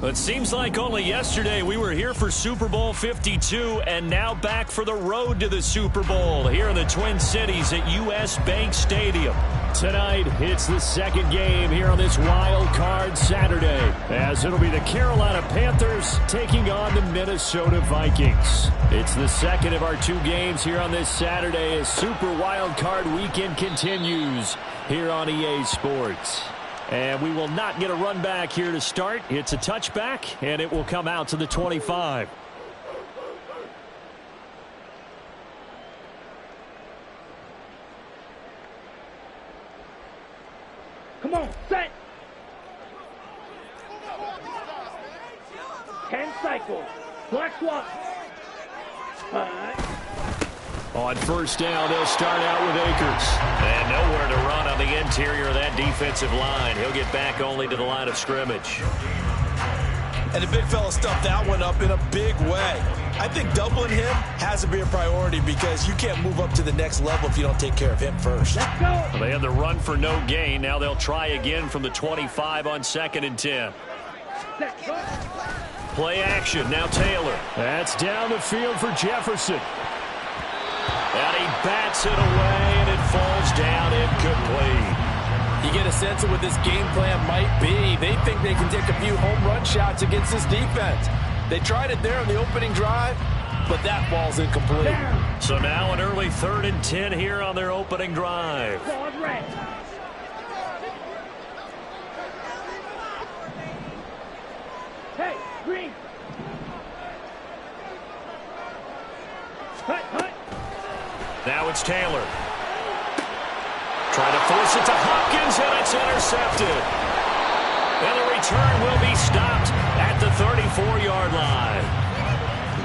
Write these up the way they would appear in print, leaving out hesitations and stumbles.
It seems like only yesterday we were here for Super Bowl 52 and now back for the road to the Super Bowl here in the Twin Cities at U.S. Bank Stadium. Tonight, it's the second game here on this Wild Card Saturday, as it'll be the Carolina Panthers taking on the Minnesota Vikings. It's the second of our two games here on this Saturday as Super Wild Card Weekend continues here on EA Sports. And we will not get a run back here to start. It's a touchback, and it will come out to the 25. Come on, set. 10 cycles. Black swap. On first down, they'll start out with Akers. And nowhere to run on the interior of that defensive line. He'll get back only to the line of scrimmage. And the big fella stuffed that one up in a big way. I think doubling him has to be a priority because you can't move up to the next level if you don't take care of him first. Let's go. Well, they had the run for no gain. Now they'll try again from the 25 on 2nd and 10. Play action. Now Taylor. That's down the field for Jefferson. And he bats it away, and it falls down incomplete. You get a sense of what this game plan might be. They think they can take a few home run shots against this defense. They tried it there on the opening drive, but that ball's incomplete. So now an early 3rd and 10 here on their opening drive. Hey, Green. Hut. Now it's Taylor. Trying to force it to Hopkins, and it's intercepted. And the return will be stopped at the 34-yard line.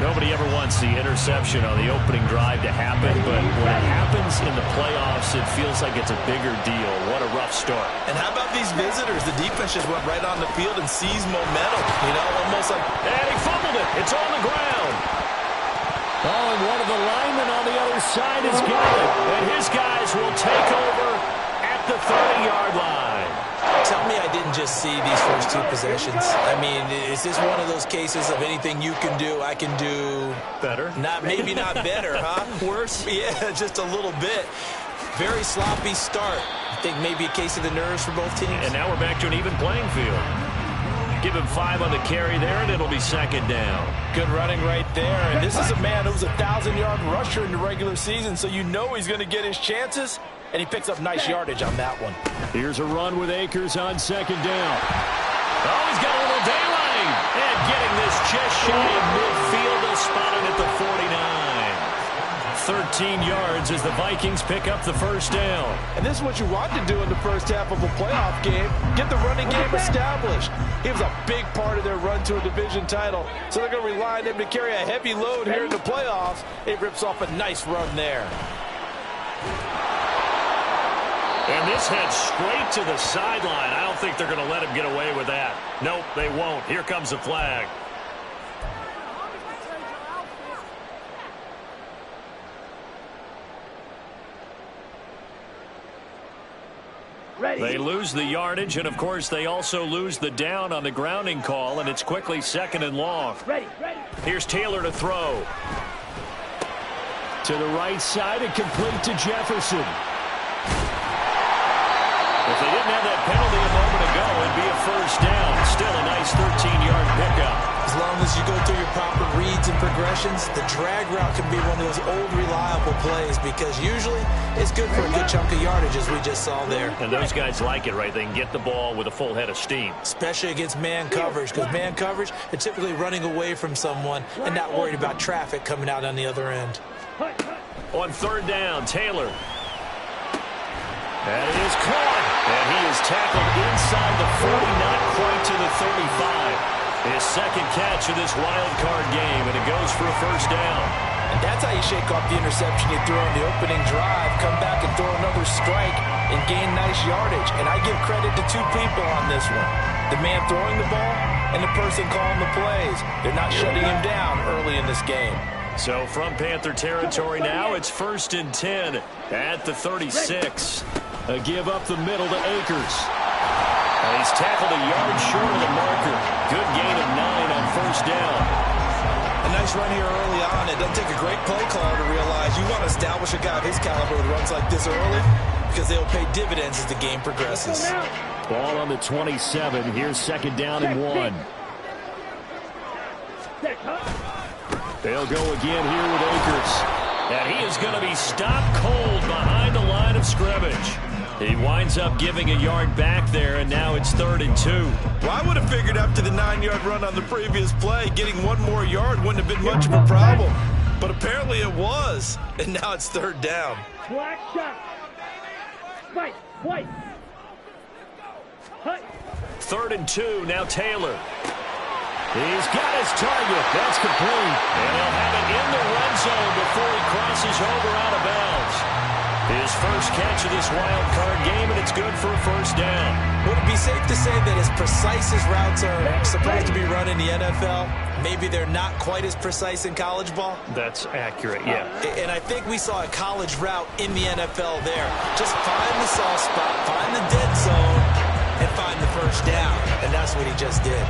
Nobody ever wants the interception on the opening drive to happen, but when it happens in the playoffs, it feels like it's a bigger deal. What a rough start. And how about these visitors? The defense just went right on the field and seized momentum. You know, almost like... And he fumbled it. It's on the ground. Oh, and one of the linemen on the other side has got it. And his guys will take over at the 30-yard line. Tell me I didn't just see these first two possessions. I mean, is this one of those cases of anything you can do, I can do... Better? Maybe not better, huh? Worse? Yeah, just a little bit. Very sloppy start. I think maybe a case of the nerves for both teams. And now we're back to an even playing field. Give him 5 on the carry there, and it'll be 2nd down. Good running right there. And this is a man who was a 1,000-yard rusher in the regular season, so you know he's going to get his chances, and he picks up nice yardage on that one. Here's a run with Akers on 2nd down. Oh, he's got a little daylight. And getting this just shy of midfield, they'll spot it at the 49. 13 yards as the Vikings pick up the first down. And this is what you want to do in the first half of a playoff game. Get the running game established. He was a big part of their run to a division title. So they're going to rely on him to carry a heavy load here in the playoffs. It rips off a nice run there. And this heads straight to the sideline. I don't think they're going to let him get away with that. Nope, they won't. Here comes the flag. Ready. They lose the yardage, and of course they also lose the down on the grounding call, and it's quickly 2nd and long. Ready. Here's Taylor to throw. To the right side and complete to Jefferson. If they didn't have that penalty a moment ago, it'd be a first down. Still a nice 13-yard pickup. As long as you go through your proper reads and progressions, the drag route can be one of those old reliable plays because usually it's good for a good chunk of yardage as we just saw there. And those guys like it, right? They can get the ball with a full head of steam. Especially against man coverage because man coverage, they're typically running away from someone and not worried about traffic coming out on the other end. On 3rd down, Taylor. That is caught. And he is tackled inside the 40, not quite to the 35. His 2nd catch of this wild card game, and it goes for a first down. And that's how you shake off the interception you threw on the opening drive, come back and throw another strike and gain nice yardage. And I give credit to two people on this one. The man throwing the ball and the person calling the plays. They're not shutting him down early in this game. So from Panther territory now, it's 1st and 10 at the 36. A give up the middle to Akers. And he's tackled a yard short of the marker. Good gain of 9 on first down. A nice run here early on. It doesn't take a great play caller to realize you want to establish a guy of his caliber with runs like this early because they'll pay dividends as the game progresses. Ball on the 27. Here's second down and 1. They'll go again here with Akers. And he is going to be stopped cold behind the line of scrimmage. He winds up giving a yard back there, and now it's 3rd and 2. Well, I would have figured after the 9-yard run on the previous play, getting one more yard wouldn't have been much of a problem. But apparently it was, and now it's 3rd down. Black shot. Fight. White. 3rd and 2, now Taylor. He's got his target. That's complete. And he'll have it in the red zone before he crosses over out of bounds. His first catch of this wild card game, and it's good for a first down. Would it be safe to say that as precise as routes are supposed to be run in the NFL, maybe they're not quite as precise in college ball? That's accurate, yeah. And I think we saw a college route in the NFL there. Just find the soft spot, find the dead zone, and find the first down. And that's what he just did.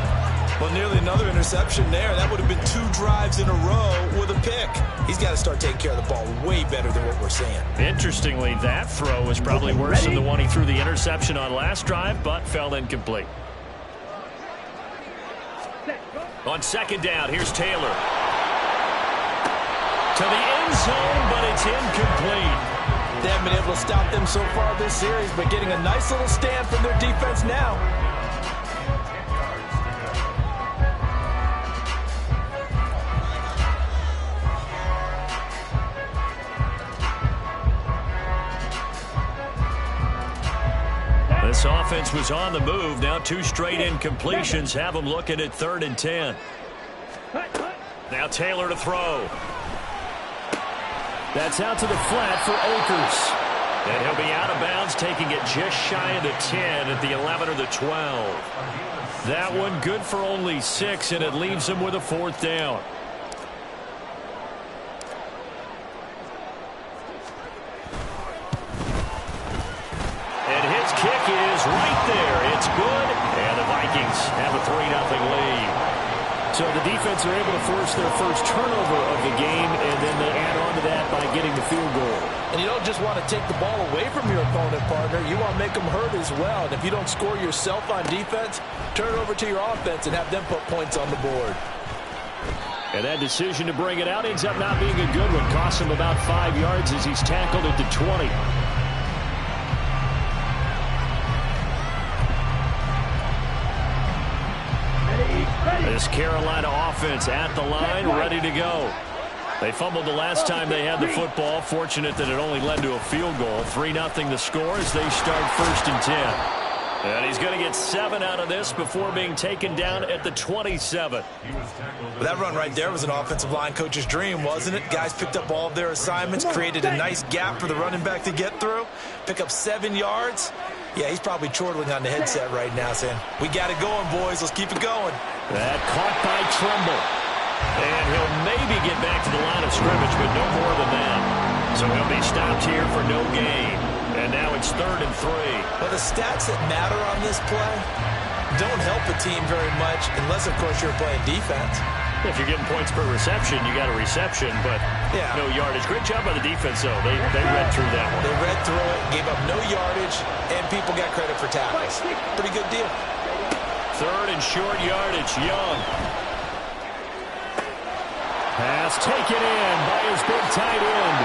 Well, nearly another interception there. That would have been 2 drives in a row with a pick. He's got to start taking care of the ball way better than what we're seeing. Interestingly, that throw was probably worse than the one he threw the interception on last drive, but fell incomplete. On second down, here's Taylor. To the end zone, but it's incomplete. They haven't been able to stop them so far this series, but getting a nice little stand from their defense now. This offense was on the move. Now 2 straight incompletions have them looking at 3rd and 10. Now Taylor to throw. That's out to the flat for Akers. And he'll be out of bounds, taking it just shy of the 10 at the 11 or the 12. That one good for only 6, and it leaves him with a 4th down. Kick is right there. It's good. And the Vikings have a 3-0 lead. So the defense are able to force their first turnover of the game, and then they add on to that by getting the field goal. And you don't just want to take the ball away from your opponent, partner. You want to make them hurt as well. And if you don't score yourself on defense, turn it over to your offense and have them put points on the board. And that decision to bring it out ends up not being a good one. Costs him about 5 yards as he's tackled at the 20. This Carolina offense at the line, ready to go. They fumbled the last time they had the football. Fortunate that it only led to a field goal. 3-0 the score as they start 1st and 10. And he's going to get 7 out of this before being taken down at the 27. That run right there was an offensive line coach's dream, wasn't it? Guys picked up all of their assignments, created a nice gap for the running back to get through, pick up 7 yards. Yeah, he's probably chortling on the headset right now saying, we got it going, boys. Let's keep it going. That caught by Trimble. And he'll maybe get back to the line of scrimmage, but no more than that. So he'll be stopped here for no gain. And now it's 3rd and 3. Well, the stats that matter on this play don't help a team very much unless, of course, you're playing defense. If you're getting points per reception, you got a reception, but no yardage. Great job by the defense, though. They read through that one. They read through it, gave up no yardage, and people got credit for tackles. Pretty good deal. 3rd and short yardage. Young. Pass taken in by his big tight end.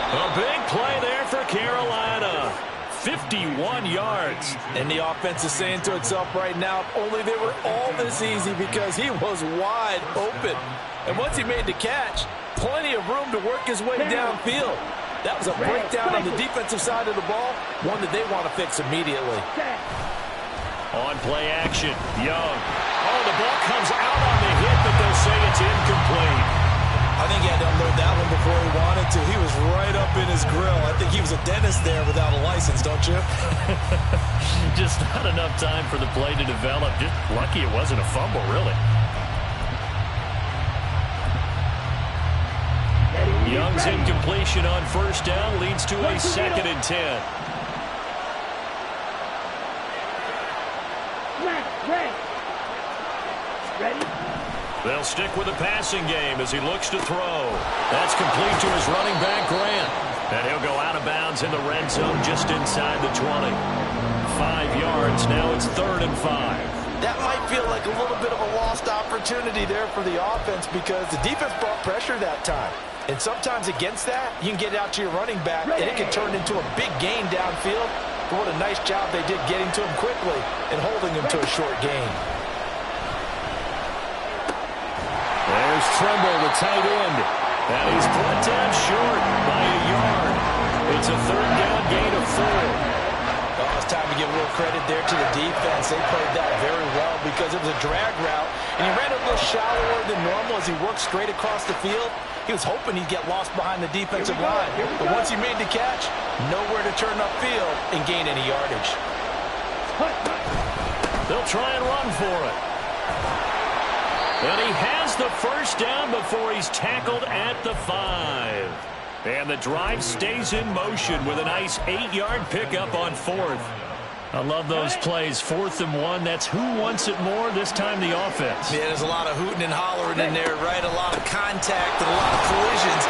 A big play there for Carolina. 51 yards. And the offense is saying to itself right now, if only they were all this easy, because he was wide open. And once he made the catch, plenty of room to work his way downfield. That was a breakdown on the defensive side of the ball, one that they want to fix immediately. On play action, Young. Oh, the ball comes out on the hit, but they'll say it's incomplete. I think he had to unload that one before he wanted to. He was right up in his grill. I think he was a dentist there without a license, don't you? Just not enough time for the play to develop. Just lucky it wasn't a fumble, really. Young's incompletion on 1st down leads to a 2nd and 10. They'll stick with the passing game as he looks to throw. That's complete to his running back, Grant. And he'll go out of bounds in the red zone just inside the 20. 5 yards. Now it's 3rd and 5. That might feel like a little bit of a lost opportunity there for the offense because the defense brought pressure that time. And sometimes against that, you can get out to your running back, and it can turn into a big gain downfield. But what a nice job they did getting to him quickly and holding him to a short gain. There's Trimble, the tight end. And he's put down short by a yard. It's a 3rd down gain of 4. Oh, it's time to give a little credit there to the defense. They played that very well because it was a drag route, and he ran a little shallower than normal as he worked straight across the field. He was hoping he'd get lost behind the defensive line, but once he made the catch, nowhere to turn upfield and gain any yardage. They'll try and run for it. And he has the 1st down before he's tackled at the 5. And the drive stays in motion with a nice 8-yard pickup on 4th. I love those plays. 4th and 1. That's who wants it more, this time the offense. Yeah, there's a lot of hooting and hollering in there, right? A lot of contact and a lot of collisions.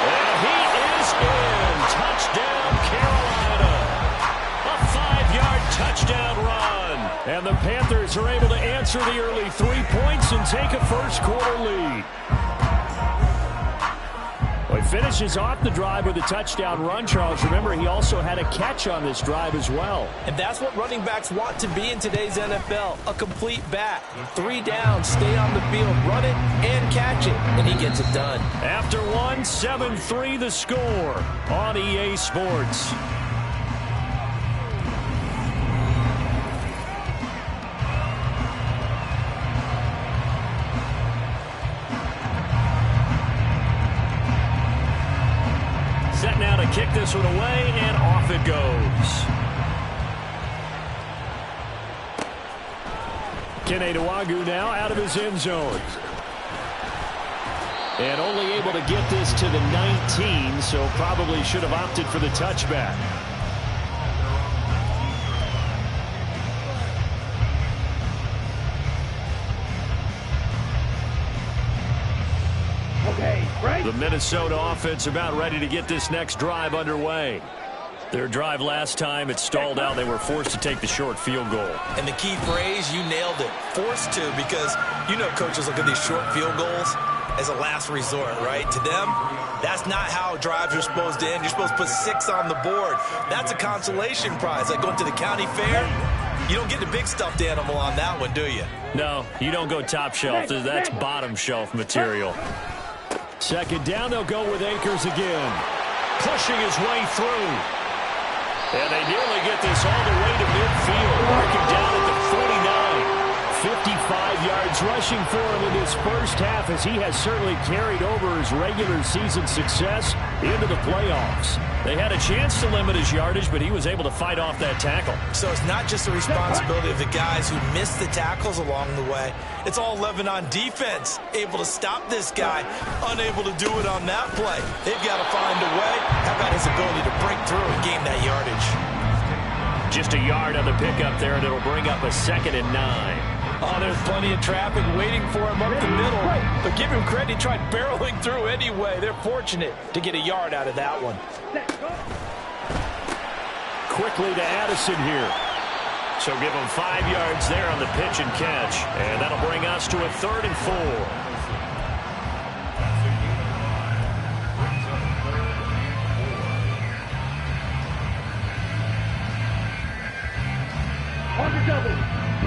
And he is in. Touchdown, Carolina. A 5-yard touchdown run. And the Panthers are able to answer the early 3 points and take a first-quarter lead. Well, he finishes off the drive with a touchdown run, Charles. Remember, he also had a catch on this drive as well. And that's what running backs want to be in today's NFL, a complete back. 3 downs, stay on the field, run it, and catch it, and he gets it done. After 1, 7-3 the score on EA Sports. Now to kick this one away, and off it goes. Kene Nwangwu now out of his end zone. And only able to get this to the 19, so probably should have opted for the touchback. The Minnesota offense about ready to get this next drive underway. Their drive last time, it stalled out. They were forced to take the short field goal. And the key phrase, you nailed it. Forced to, because you know coaches look at these short field goals as a last resort, right? To them, that's not how drives are supposed to end. You're supposed to put 6 on the board. That's a consolation prize. Like going to the county fair, you don't get the big stuffed animal on that one, do you? No, you don't go top shelf. That's bottom shelf material. 2nd down, they'll go with Akers again. Pushing his way through. And they nearly get this all the way to midfield. Marking down at the 49. 55 yards rushing for him in this first half, as he has certainly carried over his regular season success into the playoffs. They had a chance to limit his yardage, but he was able to fight off that tackle. So it's not just the responsibility of the guys who missed the tackles along the way. It's all 11 on defense, able to stop this guy, unable to do it on that play. They've got to find a way. How about his ability to break through and gain that yardage? Just a yard on the pickup there, and it'll bring up a 2nd and 9. Oh, there's plenty of traffic waiting for him up the middle. But give him credit, he tried barreling through anyway. They're fortunate to get a yard out of that one. Quickly to Addison here. So give him 5 yards there on the pitch and catch. And that'll bring us to a 3rd and 4.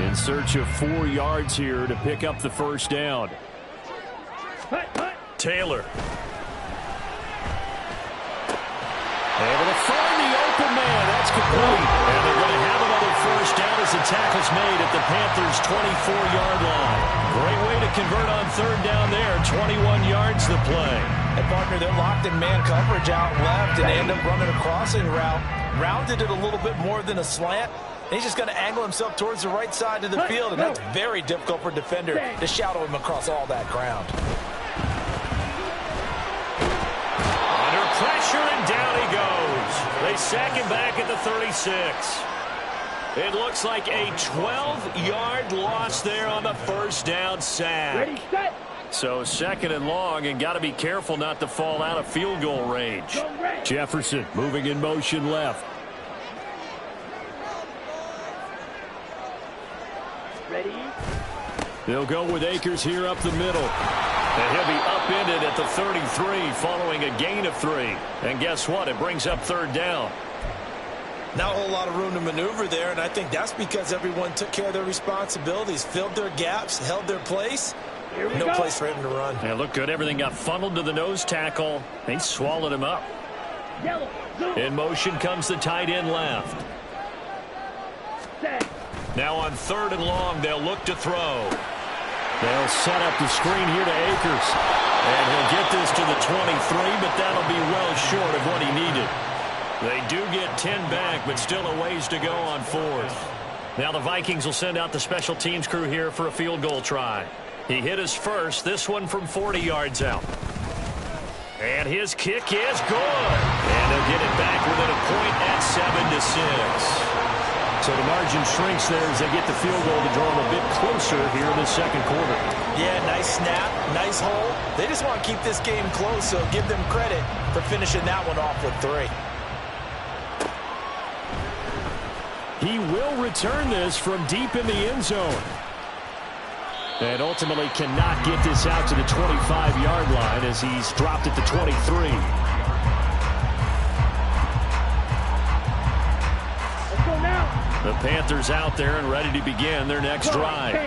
In search of 4 yards here to pick up the 1st down. Taylor. Able to find the open man. That's complete. And they're going to have another 1st down as the tackle's made at the Panthers' 24-yard line. Great way to convert on 3rd down there. 21 yards the play. And partner, they're locked in man coverage out left, and they end up running a crossing route. Rounded it a little bit more than a slant. He's just going to angle himself towards the right side of the field, and that's very difficult for a defender to shadow him across all that ground. Under pressure, and down he goes. They sack him back at the 36. It looks like a 12-yard loss there on the 1st down sack. Ready, set. So 2nd and long, and got to be careful not to fall out of field goal range. Jefferson moving in motion left. Ready? They'll go with Akers here up the middle. And he'll be upended at the 33 following a gain of 3. And guess what? It brings up 3rd down. Not a whole lot of room to maneuver there, and I think that's because everyone took care of their responsibilities, filled their gaps, held their place. No place for him to run. Yeah, looked good. Everything got funneled to the nose tackle. They swallowed him up. In motion comes the tight end left. Now on 3rd and long, they'll look to throw. They'll set up the screen here to Akers. And he'll get this to the 23, but that'll be well short of what he needed. They do get 10 back, but still a ways to go on 4th. Now the Vikings will send out the special teams crew here for a field goal try. He hit his first, this one from 40 yards out. And his kick is good. And they'll get it back within a point at 7-6. So the margin shrinks there as they get the field goal to draw them a bit closer here in the 2nd quarter. Yeah, nice snap, nice hole. They just want to keep this game close, so give them credit for finishing that one off with 3. He will return this from deep in the end zone. And ultimately cannot get this out to the 25-yard line as he's dropped at the 23. The Panthers out there and ready to begin their next drive.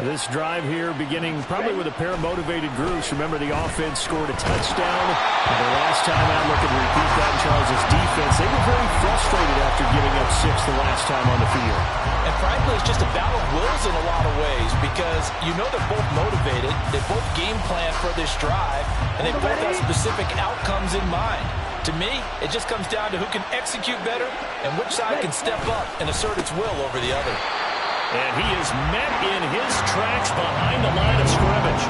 This drive here beginning probably with a pair of motivated groups. Remember, the offense scored a touchdown. The last time out, looking to repeat that in Charles' defense. They were very frustrated after giving up 6 the last time on the field. And frankly, it's just a battle of wills in a lot of ways because you know they're both motivated. They both game plan for this drive, and they both have specific outcomes in mind. To me, it just comes down to who can execute better and which side can step up and assert its will over the other. And he is met in his tracks behind the line of scrimmage.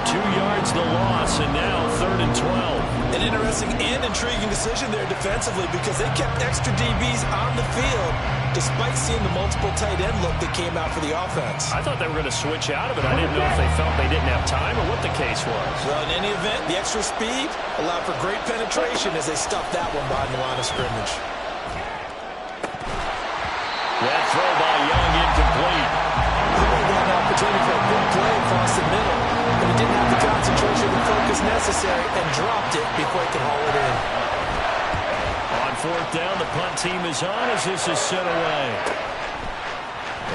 2 yards the loss, and now 3rd and 12. An interesting and intriguing decision there defensively because they kept extra DBs on the field despite seeing the multiple tight end look that came out for the offense. I thought they were going to switch out of it. I didn't know if they felt they didn't have time or what the case was. Well, in any event, the extra speed allowed for great penetration as they stuffed that one behind the line of scrimmage. That throw by Young incomplete. He had an opportunity for a big play across the middle, but he didn't have the concentration and focus necessary and dropped it before he could haul it in. On 4th down, the punt team is on as this is sent away.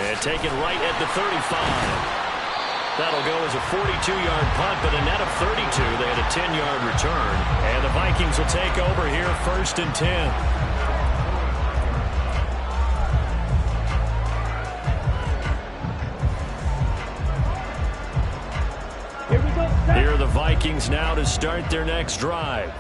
And taken right at the 35. That'll go as a 42-yard punt, but a net of 32. They had a 10-yard return. And the Vikings will take over here 1st and 10. Here are the Vikings now to start their next drive.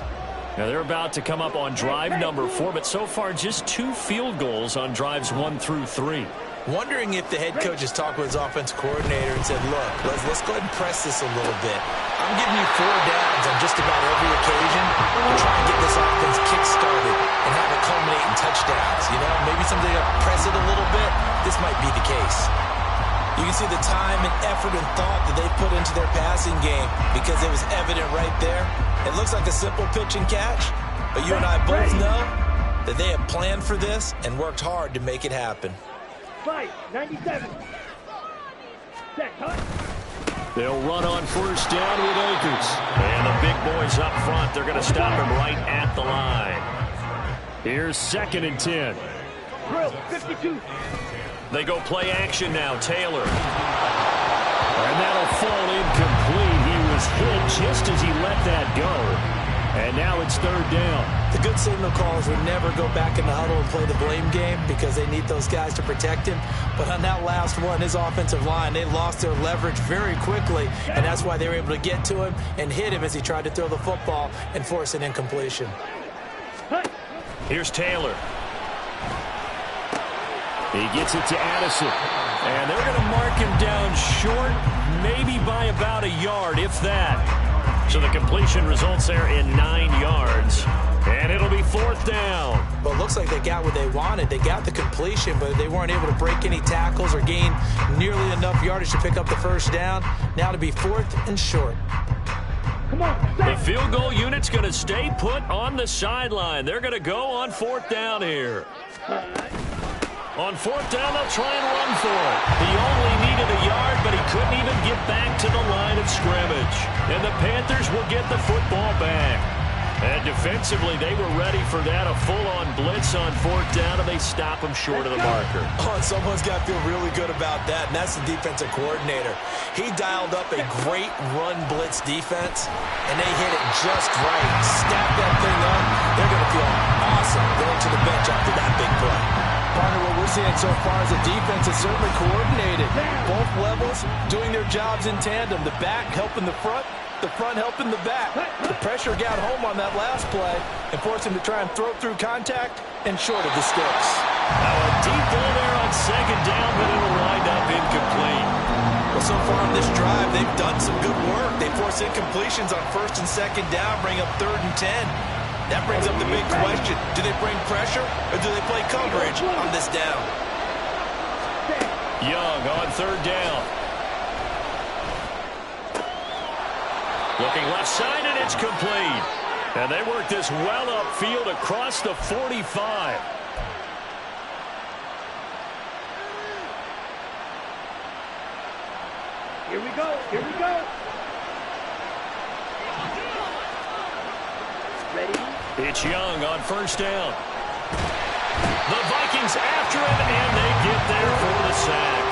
Now they're about to come up on drive number 4, but so far just 2 field goals on drives 1 through 3. Wondering if the head coach has talked with his offensive coordinator and said, look, let's go ahead and press this a little bit. I'm giving you 4 downs on just about every occasion to try and get this offense kick-started and have it culminate in touchdowns. You know, maybe something to press it a little bit. This might be the case. You can see the time and effort and thought that they put into their passing game because it was evident right there. It looks like a simple pitch and catch, but you and I both know that they have planned for this and worked hard to make it happen. 97. Set, cut. They'll run on 1st down with Akers. And the big boys up front, they're going to stop him right at the line. Here's 2nd and 10. Drill, 52. They go play action now, Taylor. And that'll fall incomplete. He was hit just as he let that go. And now it's 3rd down. The good signal callers would never go back in the huddle and play the blame game because they need those guys to protect him. But on that last one, his offensive line, they lost their leverage very quickly, and that's why they were able to get to him and hit him as he tried to throw the football and force an incompletion. Here's Taylor. He gets it to Addison. And they're going to mark him down short, maybe by about a yard, if that. So the completion results there in 9 yards. And it'll be 4th down. Well, it looks like they got what they wanted. They got the completion, but they weren't able to break any tackles or gain nearly enough yardage to pick up the first down. Now to be 4th and short. Come on, The field goal unit's going to stay put on the sideline. They're going to go on 4th down here. On 4th down, they'll try and run for it. He only needed a yard, but he couldn't even get back to the line of scrimmage. And the Panthers will get the football back. And defensively, they were ready for that, a full-on blitz on 4th down, and they stop him short of the marker. Oh, and someone's got to feel really good about that, and that's the defensive coordinator. He dialed up a great run blitz defense, and they hit it just right. Stack that thing up. They're going to feel awesome going to the bench after that big play. Partner, what we're seeing so far is the defense is certainly coordinated. Both levels doing their jobs in tandem. The back helping the front helping the back. The pressure got home on that last play and forced him to try and throw through contact and short of the sticks. Now a deep ball there on 2nd down, but it'll wind up incomplete. Well, so far on this drive, they've done some good work. They force incompletions on 1st and 2nd down, bring up 3rd and 10. That brings up the big question. Do they bring pressure or do they play coverage on this down? Young on 3rd down. Looking left side, and it's complete. And they work this well upfield across the 45. Here we go. Here we go. Ready? It's Young on 1st down. The Vikings after him, and they get there for the sack.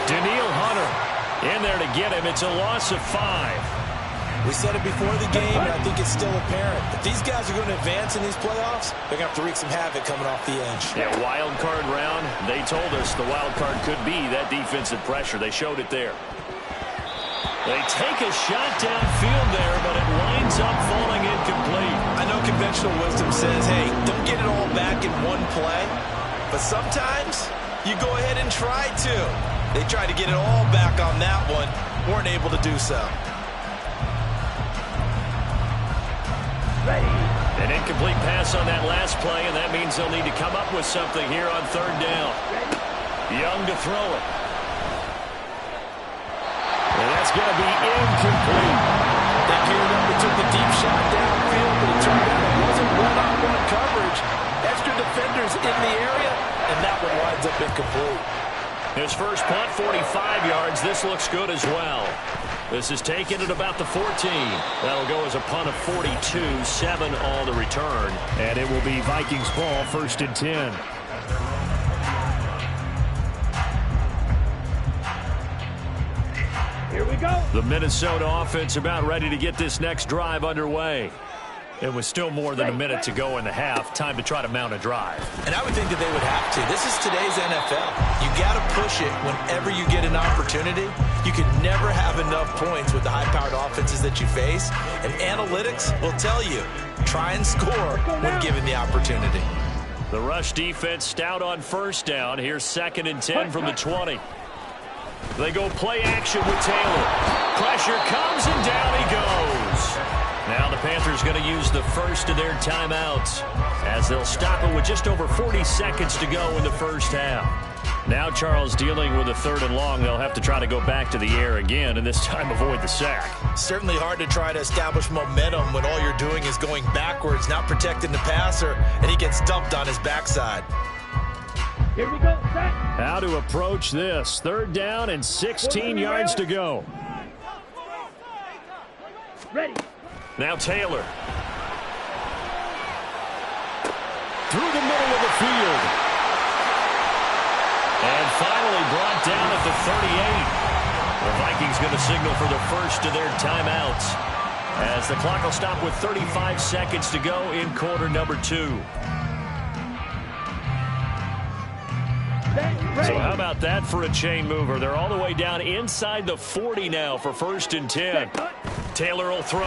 Daniil Hunter in there to get him. It's a loss of 5. We said it before the game, and I think it's still apparent. If these guys are going to advance in these playoffs, they're going to have to wreak some havoc coming off the edge. Yeah, wild card round. They told us the wild card could be that defensive pressure. They showed it there. They take a shot downfield there, but it winds up falling incomplete. I know conventional wisdom says, hey, don't get it all back in one play. But sometimes you go ahead and try to. They tried to get it all back on that one. Weren't able to do so. Ready? An incomplete pass on that last play, and that means they'll need to come up with something here on 3rd down. Young to throw it. And that's going to be incomplete. They geared up and took the deep shot downfield, but it turned out it wasn't one-on-one coverage. Extra defenders in the area, and that one winds up incomplete. His first punt, 45 yards. This looks good as well. This is taken at about the 14. That'll go as a punt of 42, 7 on the return. And it will be Vikings ball, 1st and 10. Here we go. The Minnesota offense about ready to get this next drive underway. It was still more than a minute to go in the half. Time to try to mount a drive. And I would think that they would have to. This is today's NFL. You got to push it whenever you get an opportunity. You can never have enough points with the high-powered offenses that you face. And analytics will tell you, try and score when given the opportunity. The rush defense stout on 1st down. Here's 2nd and 10 from the 20. They go play action with Taylor. Pressure comes and down he goes. Now the Panthers going to use the first of their timeouts as they'll stop it with just over 40 seconds to go in the first half. Now Charles dealing with a 3rd and long. They'll have to try to go back to the air again and this time avoid the sack. Certainly hard to try to establish momentum when all you're doing is going backwards, not protecting the passer, and he gets dumped on his backside. Here we go. Set. How to approach this. 3rd down and 16 yards to go. Ready. Now Taylor. Through the middle of the field. And finally brought down at the 38. The Vikings going to signal for the first of their timeouts as the clock will stop with 35 seconds to go in quarter number 2. So how about that for a chain mover? They're all the way down inside the 40 now for 1st and 10. Taylor will throw.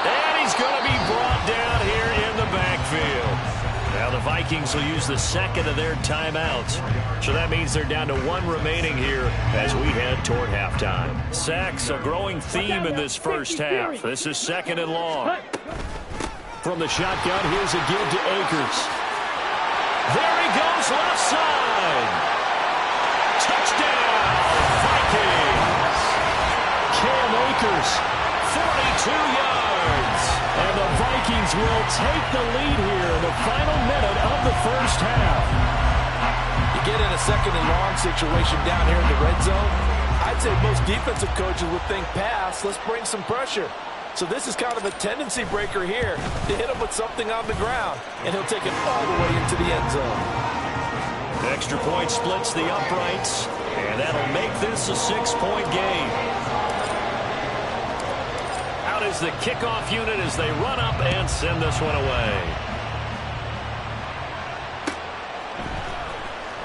And he's going to be brought down here in the backfield. Now the Vikings will use the second of their timeouts. So that means they're down to 1 remaining here as we head toward halftime. Sacks, a growing theme in this first half. This is 2nd and long. From the shotgun, here's a give to Akers. There he goes, left side. Touchdown, Vikings. Cam Akers, 42 yards. And the Vikings will take the lead here in the final minute of the first half. You get in a 2nd and long situation down here in the red zone. I'd say most defensive coaches would think pass, let's bring some pressure. So this is kind of a tendency breaker here to hit him with something on the ground, and he'll take it all the way into the end zone. Extra point splits the uprights, and that'll make this a 6-point game. Out is the kickoff unit as they run up and send this one away.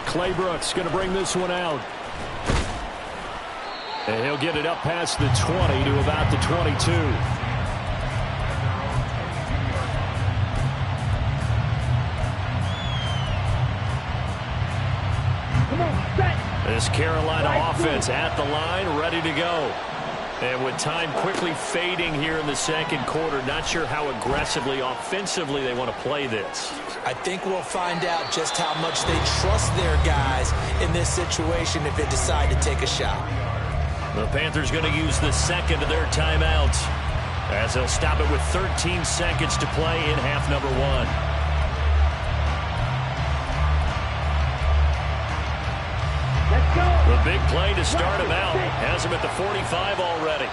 Claybrooks going to bring this one out. And he'll get it up past the 20 to about the 22. This Carolina offense at the line, ready to go. And with time quickly fading here in the second quarter, not sure how aggressively, offensively they want to play this. I think we'll find out just how much they trust their guys in this situation if they decide to take a shot. The Panthers going to use the second of their timeouts as they'll stop it with 13 seconds to play in half number 1. The big play to start him out. Has him at the 45 already.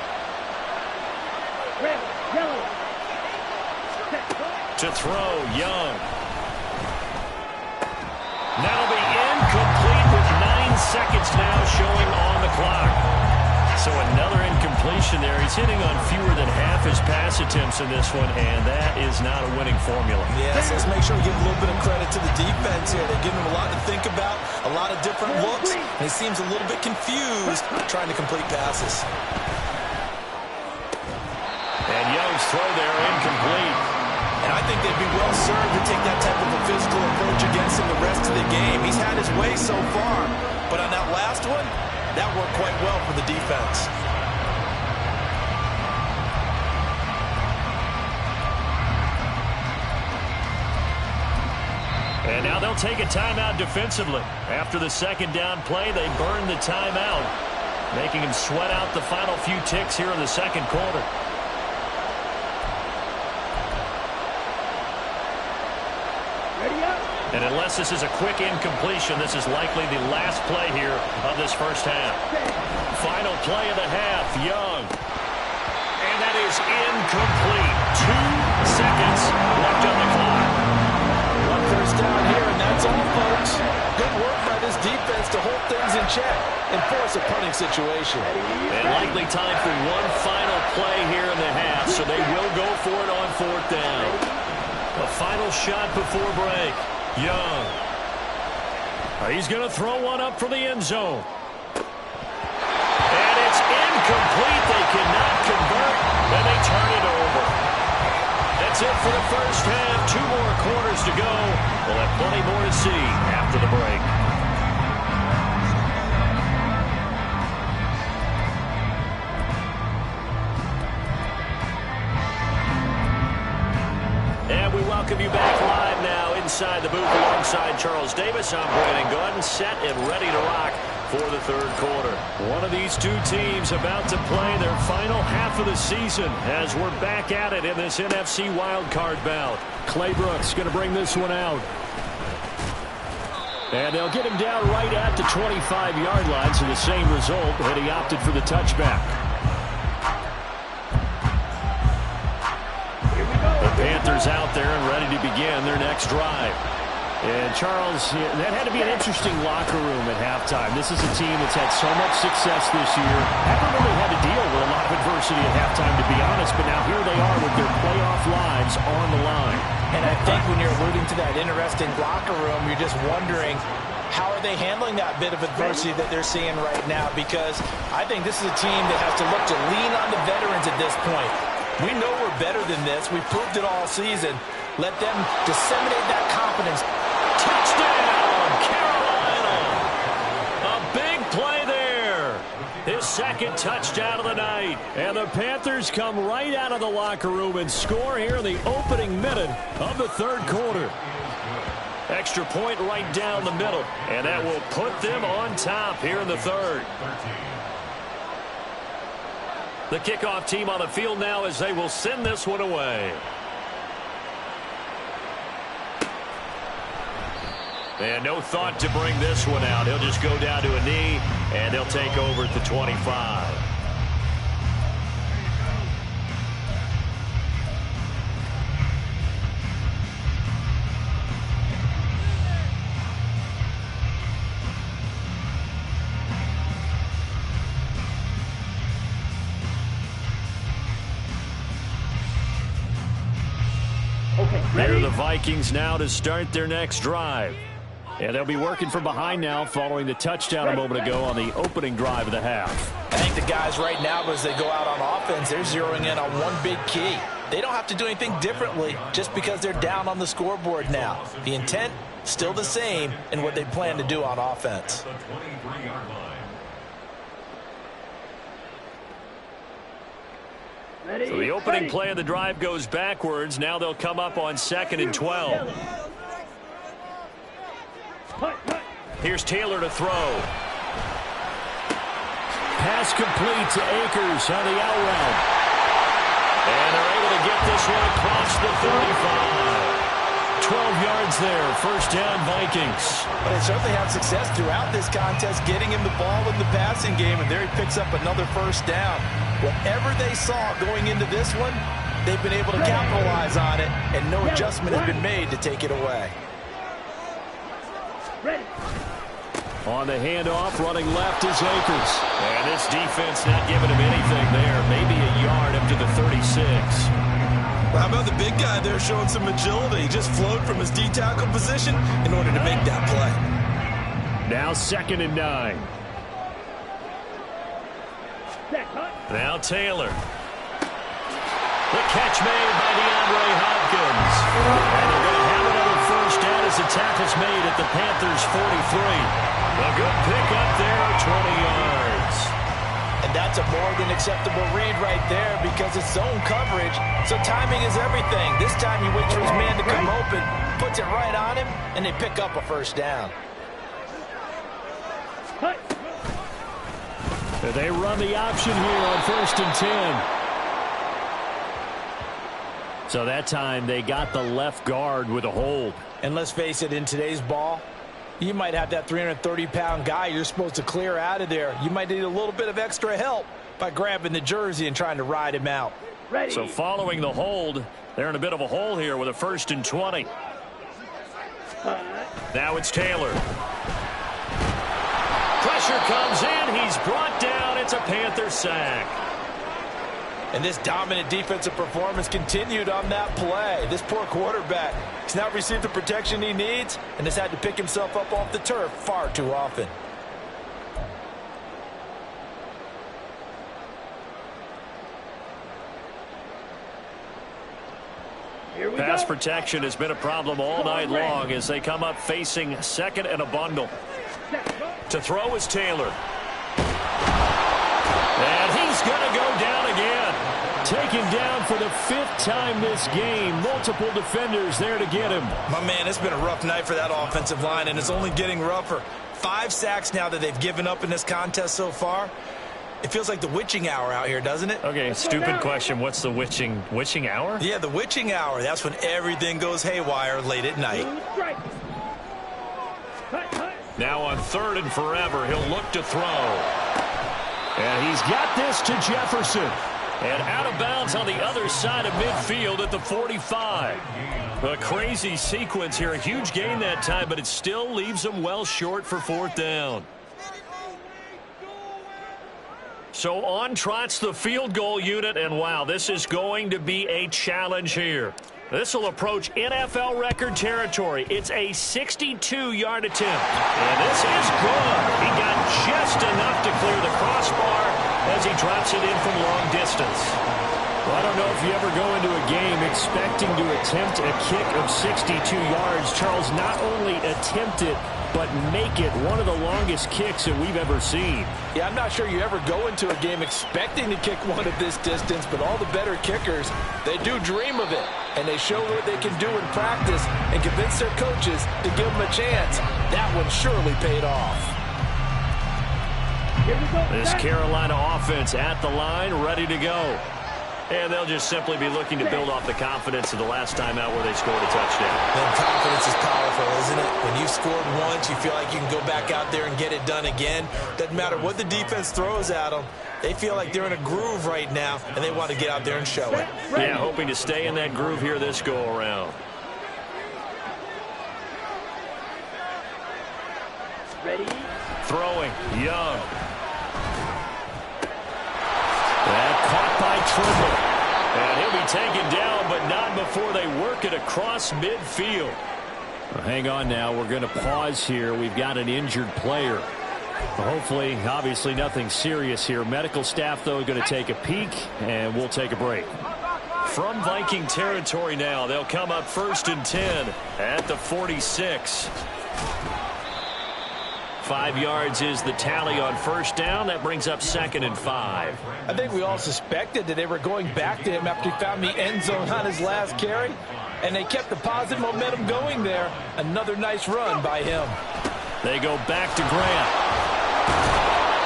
To throw, Young. That'll be incomplete with 9 seconds now showing on the clock. So another incompletion there. He's hitting on fewer than half his pass attempts in this one, and that is not a winning formula. Yes, let's make sure we give a little bit of credit to the defense here. They're giving him a lot to think about, a lot of different looks, and he seems a little bit confused trying to complete passes. And Young's throw there incomplete. And I think they'd be well served to take that type of a physical approach against him the rest of the game. He's had his way so far, but on that last one, that worked quite well for the defense. And now they'll take a timeout defensively. After the second down play, they burn the timeout, making him sweat out the final few ticks here in the second quarter. And unless this is a quick incompletion, this is likely the last play here of this first half. Final play of the half, Young. And that is incomplete. 2 seconds left on the clock. 1 first down here, and that's all, folks. Good work by this defense to hold things in check and force a punting situation. And likely time for one final play here in the half, so they will go for it on 4th down. A final shot before break. Young. He's going to throw one up for the end zone. And it's incomplete. They cannot convert, and they turn it over. That's it for the first half. 2 more quarters to go. We'll have plenty more to see after the break. And we welcome you back live now inside the booth alongside Charles Davis. I'm Brandon Gordon, set and ready to rock for the third quarter. One of these two teams about to play their final half of the season as we're back at it in this NFC Wildcard bout. Claybrooks going to bring this one out. And they'll get him down right at the 25-yard line, so the same result, but he opted for the touchback. The Panthers out there and ready to begin their next drive. And Charles, that had to be an interesting locker room at halftime. This is a team that's had so much success this year. Haven't really had to deal with a lot of adversity at halftime, to be honest, but now here they are with their playoff lives on the line. And I think when you're alluding to that interesting locker room, you're just wondering, how are they handling that bit of adversity that they're seeing right now? Because I think this is a team that has to look to lean on the veterans at this point. We know we're better than this. We proved it all season. Let them disseminate that confidence. Touchdown, Carolina! A big play there. His second touchdown of the night. And the Panthers come right out of the locker room and score here in the opening minute of the third quarter. Extra point right down the middle, and that will put them on top here in the third. The kickoff team on the field now as they will send this one away. And no thought to bring this one out. He'll just go down to a knee, and they'll take over at the 25. They're the Vikings now to start their next drive. And they'll be working from behind now following the touchdown a moment ago on the opening drive of the half. I think the guys right now, as they go out on offense, they're zeroing in on one big key. They don't have to do anything differently just because they're down on the scoreboard now. The intent, still the same in what they plan to do on offense. So the opening play of the drive goes backwards. Now they'll come up on 2nd and 12. Here's Taylor to throw. Pass complete to Akers on the out route. And they're able to get this one across the 35. 12 yards there. First down, Vikings. But they certainly have success throughout this contest, getting him the ball in the passing game, and there he picks up another first down. Whatever they saw going into this one, they've been able to capitalize on it, and no adjustment has been made to take it away. Ready. On the handoff, running left is Akers. And this defense not giving him anything there. Maybe a yard up to the 36. Well, how about the big guy there showing some agility? He just flowed from his D-tackle position in order to make that play. Now 2nd and 9. Now Taylor. The catch made by DeAndre Hopkins. And they're going to have another first down as the tackle's made at the Panthers' 43. A good pick up there, 20 yards. And that's a more than acceptable read right there because it's zone coverage, so timing is everything. This time he waits for his man to come open, puts it right on him, and they pick up a first down. They run the option here on 1st and 10. So that time they got the left guard with a hold. And let's face it, in today's ball, you might have that 330-pound guy you're supposed to clear out of there. You might need a little bit of extra help by grabbing the jersey and trying to ride him out. Ready. So following the hold, they're in a bit of a hole here with a 1st and 20. Now it's Taylor. Pressure comes in. He's brought down. It's a Panther sack. And this dominant defensive performance continued on that play. This poor quarterback has now received the protection he needs and has had to pick himself up off the turf far too often. Pass protection has been a problem all night long as they come up facing 2nd and a bundle. To throw is Taylor. And he's going to go down again. Taken down for the 5th time this game. Multiple defenders there to get him. My man, it's been a rough night for that offensive line, and it's only getting rougher. 5 sacks now that they've given up in this contest so far. It feels like the witching hour out here, doesn't it? Okay, stupid question. What's the witching hour? Yeah, the witching hour. That's when everything goes haywire late at night. Now on 3rd and forever, he'll look to throw. And he's got this to Jefferson. And out of bounds on the other side of midfield at the 45. A crazy sequence here. A huge gain that time, but it still leaves them well short for 4th down. So on trots the field goal unit, and wow, this is going to be a challenge here. This will approach NFL record territory. It's a 62-yard attempt. And this is good. He got just enough to clear the crossbar as he drops it in from long distance. Well, I don't know if you ever go into a game expecting to attempt a kick of 62 yards. Charles, not only attempt it, but make it one of the longest kicks that we've ever seen. Yeah, I'm not sure you ever go into a game expecting to kick one of this distance, but all the better kickers, they do dream of it. And they show what they can do in practice and convince their coaches to give them a chance. That one surely paid off. Here we go. This Carolina offense at the line, ready to go. And they'll just simply be looking to build off the confidence of the last time out where they scored a touchdown. Then confidence is powerful, isn't it? When you've scored once, you feel like you can go back out there and get it done again. Doesn't matter what the defense throws at them. They feel like they're in a groove right now, and they want to get out there and show it. Yeah, hoping to stay in that groove here this go-around. Ready? Throwing, Young. And caught by Trimble. And he'll be taken down, but not before they work it across midfield. Well, hang on now. We're going to pause here. We've got an injured player. Hopefully, obviously, nothing serious here. Medical staff, though, going to take a peek, and we'll take a break. From Viking territory now, they'll come up 1st and 10 at the 46. 5 yards is the tally on first down. That brings up 2nd and 5. I think we all suspected that they were going back to him after he found the end zone on his last carry, and they kept the positive momentum going there. Another nice run by him. They go back to Grant.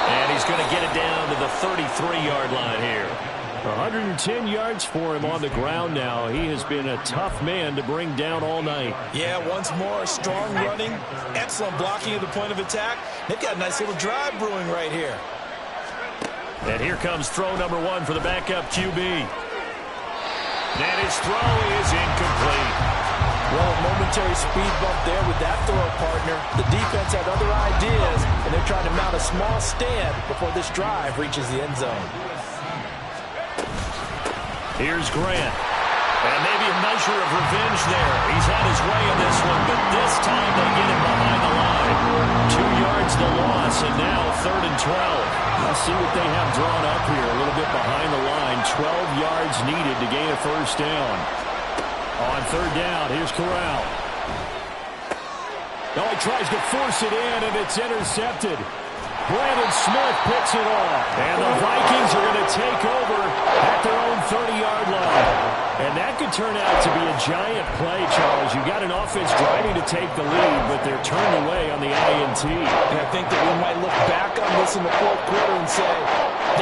And he's going to get it down to the 33-yard line here. 110 yards for him on the ground now. He has been a tough man to bring down all night. Yeah, once more, strong running, excellent blocking at the point of attack. They've got a nice little drive brewing right here. And here comes throw number 1 for the backup QB. And his throw is incomplete. Well, a momentary speed bump there with that throw partner. The defense had other ideas, and they're trying to mount a small stand before this drive reaches the end zone. Here's Grant. And maybe a measure of revenge there. He's had his way in this one, but this time they get him behind the line. 2 yards the loss, and now 3rd and 12. Let's see what they have drawn up here. A little bit behind the line. 12 yards needed to gain a first down. On 3rd down, here's Corral. Oh, he tries to force it in, and it's intercepted. Brandon Smith picks it off. And the Vikings are going to take over at their own 30-yard line. And that could turn out to be a giant play, Charles. You've got an offense driving to take the lead, but they're turned away on the INT. And I think that we might look back on this in the 4th quarter and say,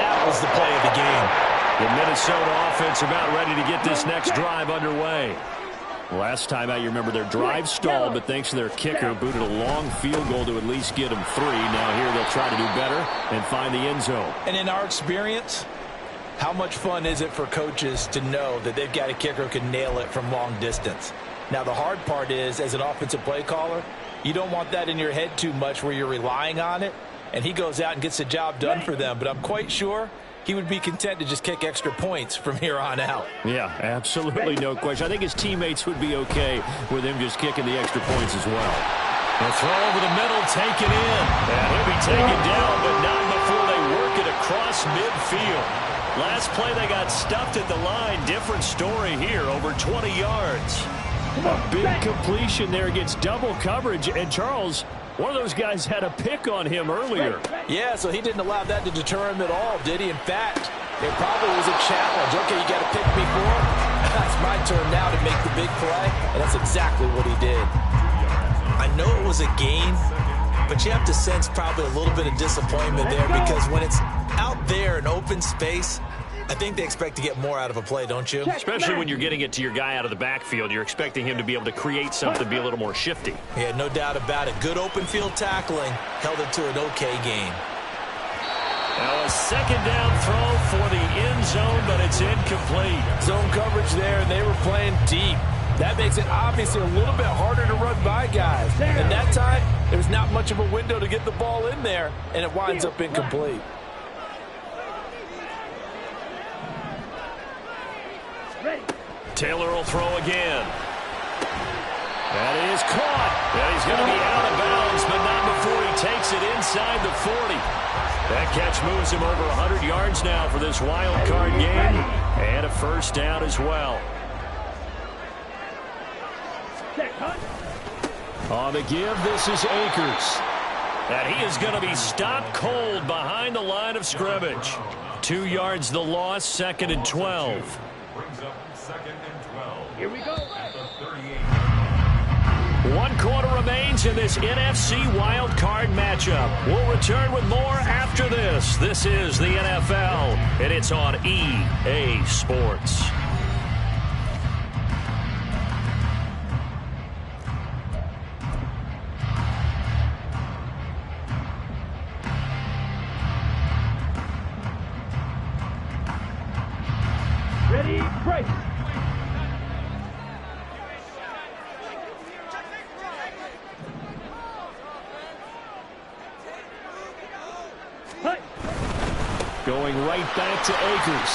that was the play of the game. The Minnesota offense about ready to get this next drive underway. Last time out, you remember their drive stalled, but thanks to their kicker, booted a long field goal to at least get them 3. Now here they'll try to do better and find the end zone. And in our experience, how much fun is it for coaches to know that they've got a kicker who can nail it from long distance? Now, the hard part is, as an offensive play caller, you don't want that in your head too much where you're relying on it, and he goes out and gets the job done for them. But I'm quite sure he would be content to just kick extra points from here on out. Yeah, absolutely, no question. I think his teammates would be okay with him just kicking the extra points as well. The throw over the middle, taken in. And he'll be taken down, but not before they work it across midfield. Last play, they got stuffed at the line. Different story here, over 20 yards. A big completion there against double coverage. And Charles, one of those guys had a pick on him earlier. Yeah, so he didn't allow that to deter him at all, did he? In fact, it probably was a challenge. Okay, you got to pick me for it. That's my turn now to make the big play, and that's exactly what he did. I know it was a gain, but you have to sense probably a little bit of disappointment there because when it's out there in open space, I think they expect to get more out of a play, don't you? Especially when you're getting it to your guy out of the backfield. You're expecting him to be able to create something, be a little more shifty. Yeah, no doubt about it. Good open field tackling held it to an okay gain. Now a 2nd down throw for the end zone, but it's incomplete. Zone coverage there, and they were playing deep. That makes it obviously a little bit harder to run by guys. And that time, there's not much of a window to get the ball in there, and it winds up incomplete. Taylor will throw again. That is caught. And he's going to be out of bounds, but not before he takes it inside the 40. That catch moves him over 100 yards now for this wild card game. And a first down as well. On the give, this is Akers. And he is going to be stopped cold behind the line of scrimmage. 2 yards the loss, 2nd and 12. Brings up 2nd and 12. Here we go. At the 38. 1 quarter remains in this NFC wildcard matchup. We'll return with more after this. This is the NFL, and it's on EA Sports. Ready, break. Going right back to Akers.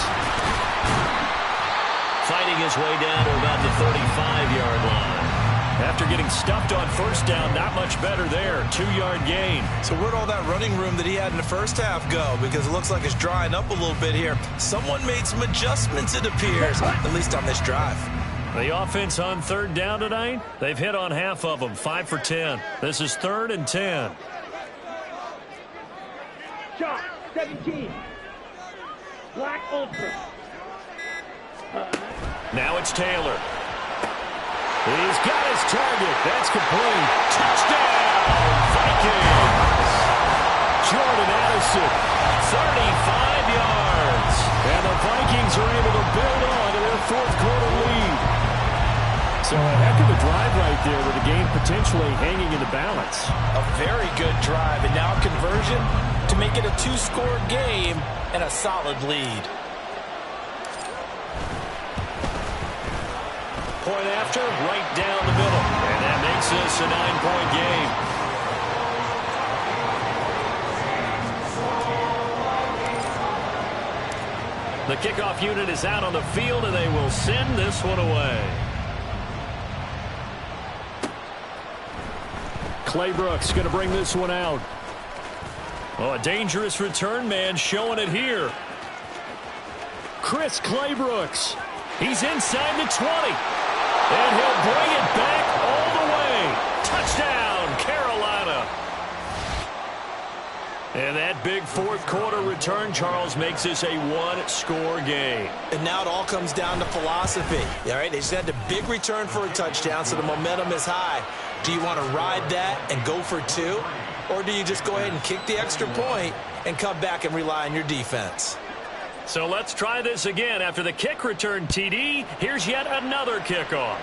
Fighting his way down to about the 35-yard line. After getting stuffed on first down, not much better there. 2-yard gain. So where'd all that running room that he had in the first half go? Because it looks like it's drying up a little bit here. Someone made some adjustments, it appears, at least on this drive. The offense on 3rd down tonight, they've hit on half of them, 5 for 10. This is 3rd and 10. Shot, 17. Black Ultra. Now it's Taylor. He's got his target. That's complete. Touchdown, Vikings. Jordan Addison, 35 yards. And the Vikings are able to build on to their 4th quarter lead. So a heck of a drive right there with the game potentially hanging in the balance. A very good drive, and now conversion to make it a 2-score game and a solid lead. Point after, right down the middle. And that makes this a 9-point game. The kickoff unit is out on the field, and they will send this one away. Claybrooks going to bring this one out. Oh, a dangerous return man showing it here. Chris Claybrooks. He's inside the 20. And he'll bring it back all the way. Touchdown, Carolina. And that big 4th quarter return, Charles, makes this a 1-score game. And now it all comes down to philosophy. All right, they just had a big return for a touchdown, so the momentum is high. Do you want to ride that and go for 2? Or do you just go ahead and kick the extra point and come back and rely on your defense? So let's try this again. After the kick return TD, here's yet another kickoff.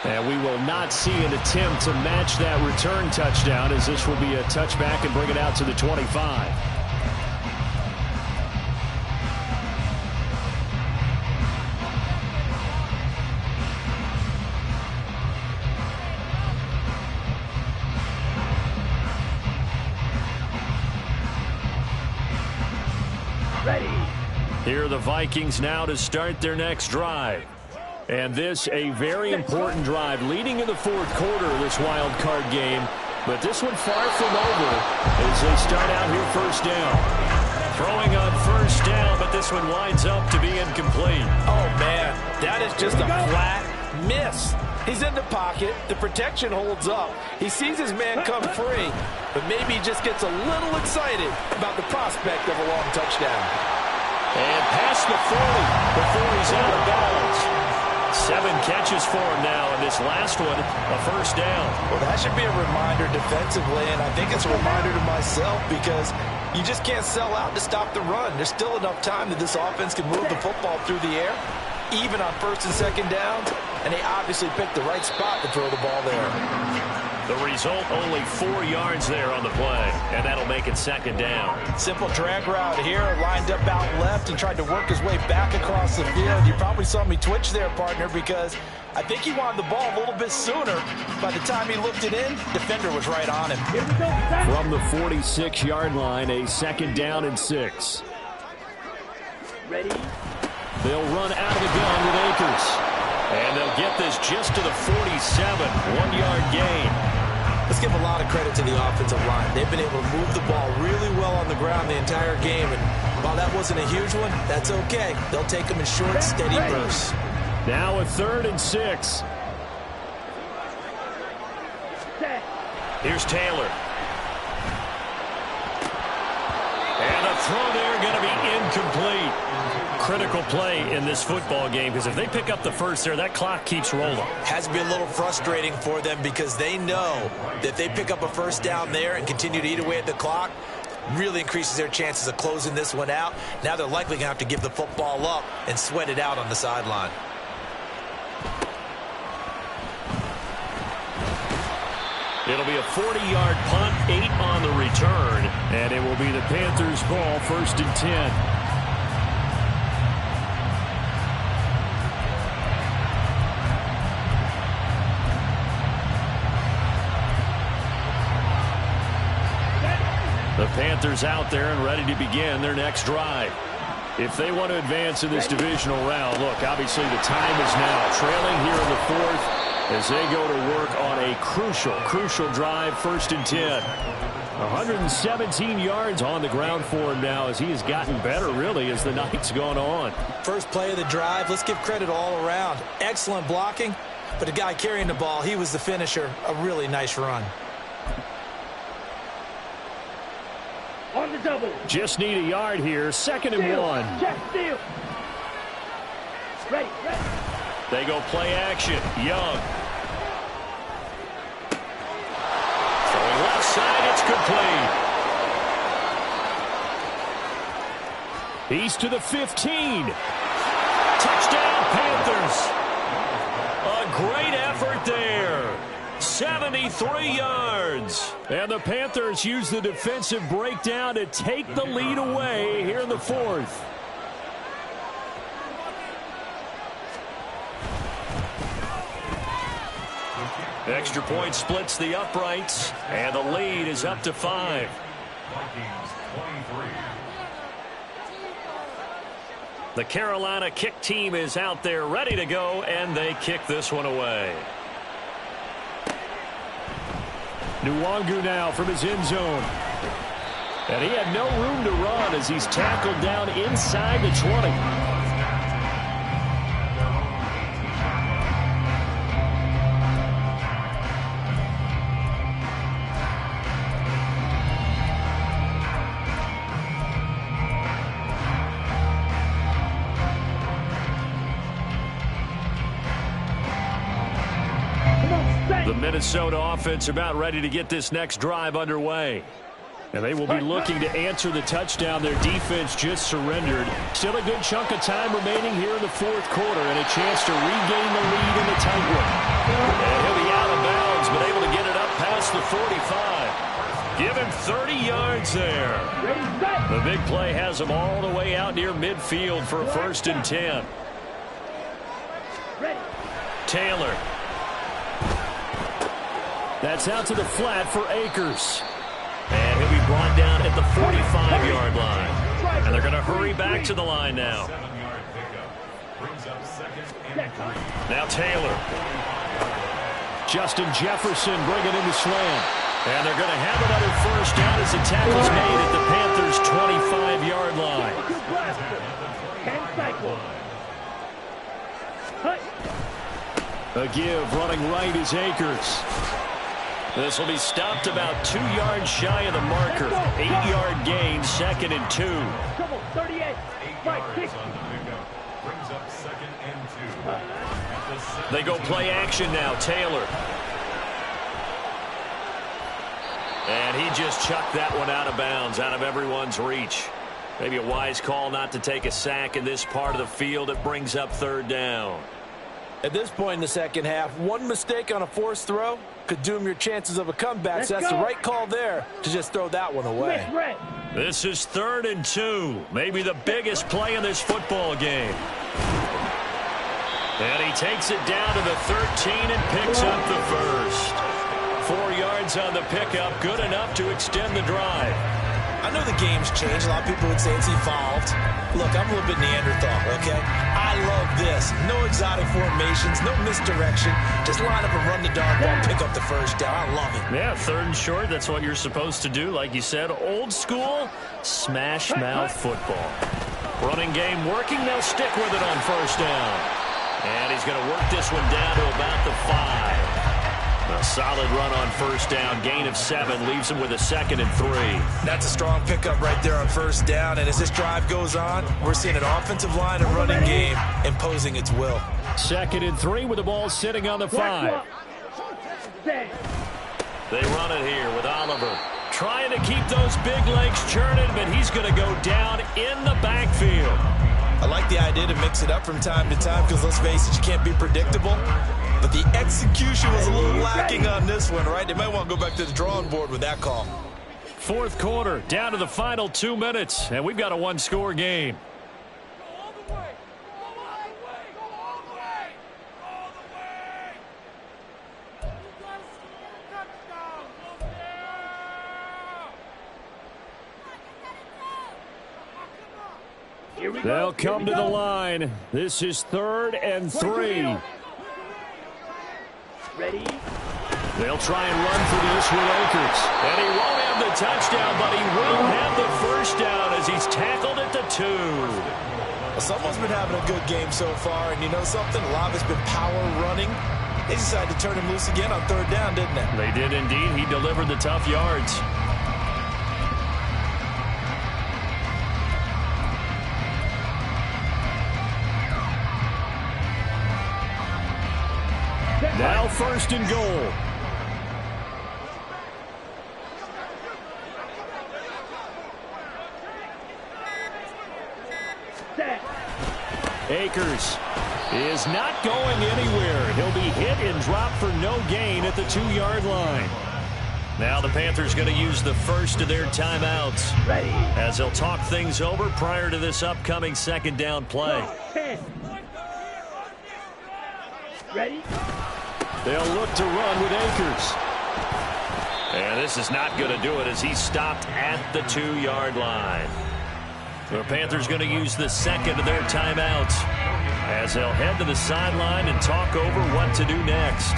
And we will not see an attempt to match that return touchdown, as this will be a touchback and bring it out to the 25. Here are the Vikings now to start their next drive. And this a very important drive leading in the 4th quarter of this wild card game. But this one far from over as they start out here first down. Throwing on first down, but this one winds up to be incomplete. Oh, man, that is just a flat miss. He's in the pocket. The protection holds up. He sees his man come free, but maybe he just gets a little excited about the prospect of a long touchdown. And past the 40 before he's out of bounds. 7 catches for him now, and this last one, a first down. Well, that should be a reminder defensively, and I think it's a reminder to myself because you just can't sell out to stop the run. There's still enough time that this offense can move the football through the air, even on 1st and 2nd downs, and they obviously picked the right spot to throw the ball there. The result, only 4 yards there on the play, and that'll make it 2nd down. Simple drag route here, lined up out left and tried to work his way back across the field. You probably saw me twitch there, partner, because I think he wanted the ball a little bit sooner. By the time he looked it in, defender was right on him. From the 46-yard line, a 2nd down and 6. Ready? They'll run out of the gun with Akers. And they'll get this just to the 47, 1-yard gain. Let's give a lot of credit to the offensive line. They've been able to move the ball really well on the ground the entire game, and while that wasn't a huge one, that's okay. They'll take them in short, steady bursts. Now a 3rd and 6. Here's Taylor. And a throw there going to be incomplete. Critical play in this football game, because if they pick up the first there, that clock keeps rolling. Has to be a little frustrating for them because they know that if they pick up a first down there and continue to eat away at the clock, really increases their chances of closing this one out. Now they're likely going to have to give the football up and sweat it out on the sideline. It'll be a 40-yard punt, 8 on the return, and it will be the Panthers' ball, 1st and 10. The Panthers out there and ready to begin their next drive. If they want to advance in this divisional round, look, obviously the time is now. Trailing here in the 4th as they go to work on a crucial drive, 1st and 10. 117 yards on the ground for him now as he has gotten better, really, as the night's gone on. First play of the drive, let's give credit all around. Excellent blocking, but the guy carrying the ball, he was the finisher. A really nice run. On the double. Just need a yard here. 2nd and 1. Check, steal. Ready. They go play action. Young. Throwing left side. It's complete. He's to the 15. Touchdown, Panthers. A great effort there. 73 yards. And the Panthers use the defensive breakdown to take the lead away here in the 4th. Extra point splits the uprights, and the lead is up to 5. Vikings 23. The Carolina kick team is out there ready to go, and they kick this one away. Nwangu now from his end zone. And he had no room to run as he's tackled down inside the 20. The Minnesota offense about ready to get this next drive underway. And they will be looking to answer the touchdown their defense just surrendered. Still a good chunk of time remaining here in the 4th quarter and a chance to regain the lead in the tight one. And he'll be out of bounds, but able to get it up past the 45. Give him 30 yards there. The big play has him all the way out near midfield for a 1st and 10. Taylor. That's out to the flat for Akers. And he'll be brought down at the 45-yard line. And they're going to hurry back to the line now. 7-yard pickup. Brings up 2nd and 3. Now Taylor. Justin Jefferson bringing in the slam. And they're going to have another 1st down as the tackle's made at the Panthers' 25-yard line. A give running right is Akers. This will be stopped about 2 yards shy of the marker. 8-yard gain, 2nd and 2. 38. 8 yards on the pickup. Brings up 2nd and 2. They go play action now. Taylor. And he just chucked that one out of bounds, out of everyone's reach. Maybe a wise call not to take a sack in this part of the field. It brings up 3rd down. At this point in the second half, one mistake on a forced throw could doom your chances of a comeback. So that's the right call there to just throw that one away. This is 3rd and 2. Maybe the biggest play in this football game. And he takes it down to the 13 and picks up the 1st. 4 yards on the pickup, good enough to extend the drive. I know the game's changed. A lot of people would say it's evolved. Look, I'm a little bit Neanderthal, okay? I love this. No exotic formations, no misdirection. Just line up and run the darn ball, pick up the first down. I love it. Yeah, 3rd and short. That's what you're supposed to do. Like you said, old school smash mouth football. Running game working. They'll stick with it on 1st down. And he's going to work this one down to about the 5. A solid run on 1st down. Gain of 7 leaves him with a 2nd and 3. That's a strong pickup right there on 1st down. And as this drive goes on, we're seeing an offensive line and running game imposing its will. 2nd and 3 with the ball sitting on the 5. They run it here with Oliver. Trying to keep those big legs churning, but he's going to go down in the backfield. I like the idea to mix it up from time to time because, let's face it, you can't be predictable. But the execution was a little lacking on this one, right? They might want to go back to the drawing board with that call. 4th quarter, down to the final 2 minutes, and we've got a 1-score game. They'll come to the line. This is 3rd and 3. Ready? They'll try and run for this with Akers. And he won't have the touchdown, but he will have the 1st down as he's tackled at the 2. Well, someone's been having a good game so far, and you know something? A lot of it's been power running. They decided to turn him loose again on 3rd down, didn't they? They did indeed. He delivered the tough yards. Now 1st and goal. Akers is not going anywhere. He'll be hit and dropped for no gain at the 2-yard line. Now the Panthers going to use the first of their timeouts as they'll talk things over prior to this upcoming 2nd down play. Ready? They'll look to run with Akers. And this is not going to do it as he's stopped at the 2-yard line. The Panthers going to use the 2nd of their timeouts as they'll head to the sideline and talk over what to do next.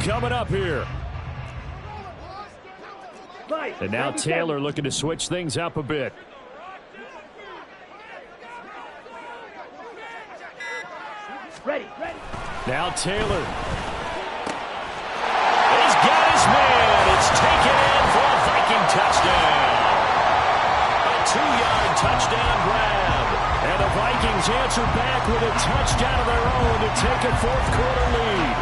Coming up here. And now Taylor looking to switch things up a bit. Ready. Now Taylor. He's got his man. It's taken in for a Viking touchdown. A 2-yard touchdown grab. And the Vikings answer back with a touchdown of their own to take a 4th quarter lead.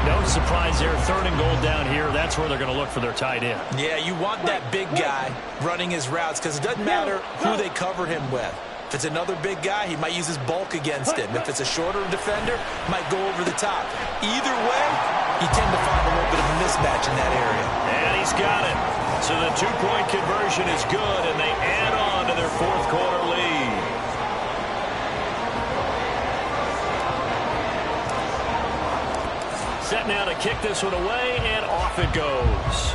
No surprise there. 3rd and goal down here. That's where they're going to look for their tight end. Yeah, you want that big guy running his routes because it doesn't matter who they cover him with. If it's another big guy, he might use his bulk against him. If it's a shorter defender, might go over the top. Either way, you tend to find a little bit of a mismatch in that area. And he's got it. So the 2-point conversion is good, and they add on to their 4th quarter lead. Set now to kick this one away, and off it goes.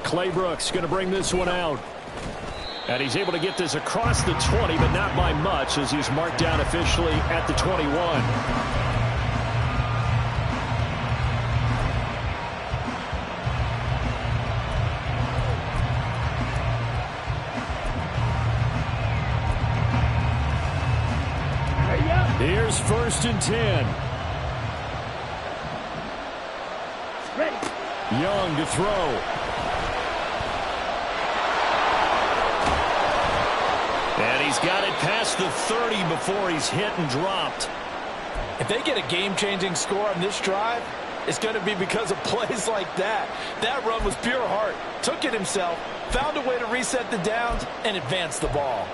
Claybrooks going to bring this one out. And he's able to get this across the 20, but not by much as he's marked down officially at the 21. Here's 1st and 10. Ready. Young to throw. And he's got it past the 30 before he's hit and dropped. If they get a game-changing score on this drive, it's going to be because of plays like that. That run was pure heart. Took it himself, found a way to reset the downs, and advance the ball.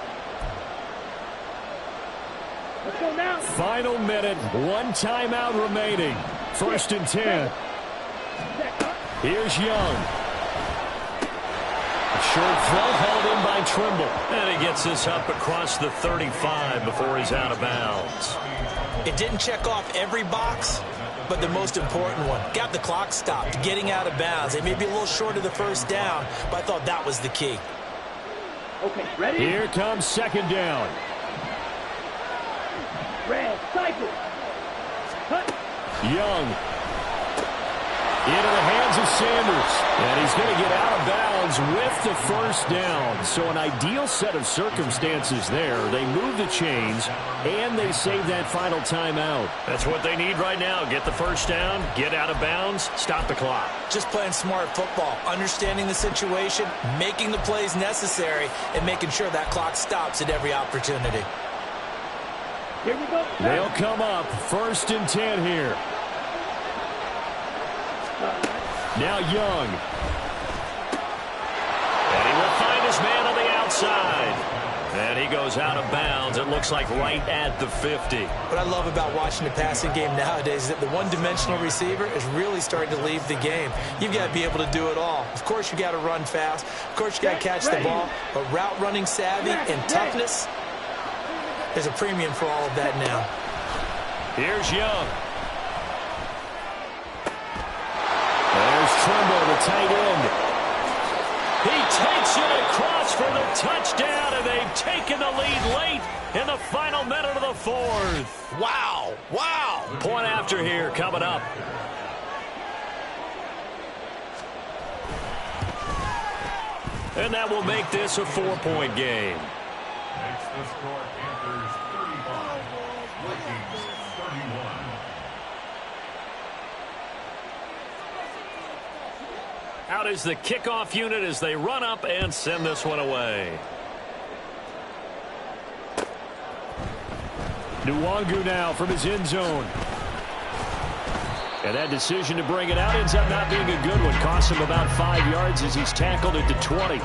Let's go now. Final minute, one timeout remaining. 1st and 10. Here's Young. A short throw held in by Trimble. And he gets this up across the 35 before he's out of bounds. It didn't check off every box, but the most important one. Got the clock stopped, getting out of bounds. They may be a little short of the first down, but I thought that was the key. Okay, ready? Here comes 2nd down. Red, cycle. Cut. Young. Into the hands of Sanders. And he's going to get out of bounds with the 1st down. So an ideal set of circumstances there. They move the chains, and they save that final timeout. That's what they need right now. Get the 1st down, get out of bounds, stop the clock. Just playing smart football, understanding the situation, making the plays necessary, and making sure that clock stops at every opportunity. Here we go. They'll come up 1st and 10 here. Now Young. And he will find his man on the outside. And he goes out of bounds, it looks like right at the 50. What I love about watching the passing game nowadays is that the one-dimensional receiver is really starting to leave the game. You've got to be able to do it all. Of course, you got to run fast. Of course, you got to catch the ball. But route running savvy and toughness, there's a premium for all of that now. Here's Young. There's Trimble, the tight end. He takes it across for the touchdown, and they've taken the lead late in the final minute of the 4th. Wow, wow. Point after here coming up. And that will make this a 4-point game. Makes the score Panthers 35, Vikings 31. Out is the kickoff unit as they run up and send this one away. Nwangu now from his end zone. And that decision to bring it out ends up not being a good one. Costs him about 5 yards as he's tackled at the 20.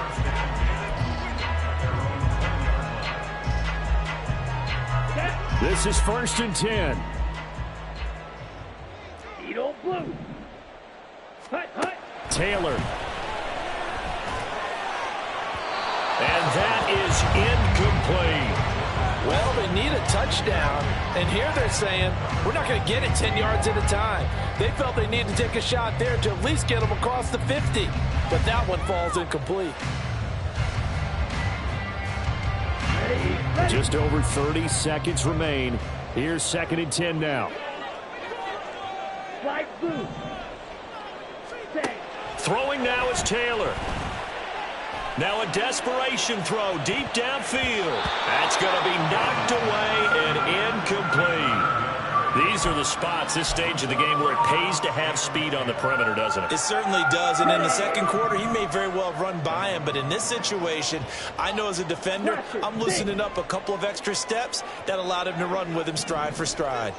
This is 1st and 10. Edo blue. Hut, hut. Taylor. And that is incomplete. Well, they need a touchdown, and here they're saying, we're not going to get it 10 yards at a time. They felt they needed to take a shot there to at least get them across the 50, but that one falls incomplete. Just over 30 seconds remain. Here's 2nd and 10 now. Slide blue. Throwing now is Taylor. Now a desperation throw deep downfield. That's going to be knocked away and incomplete. These are the spots, this stage of the game, where it pays to have speed on the perimeter, doesn't it? It certainly does, and in the second quarter, he may very well run by him, but in this situation, I know as a defender, I'm loosening up a couple of extra steps that allowed him to run with him stride for stride.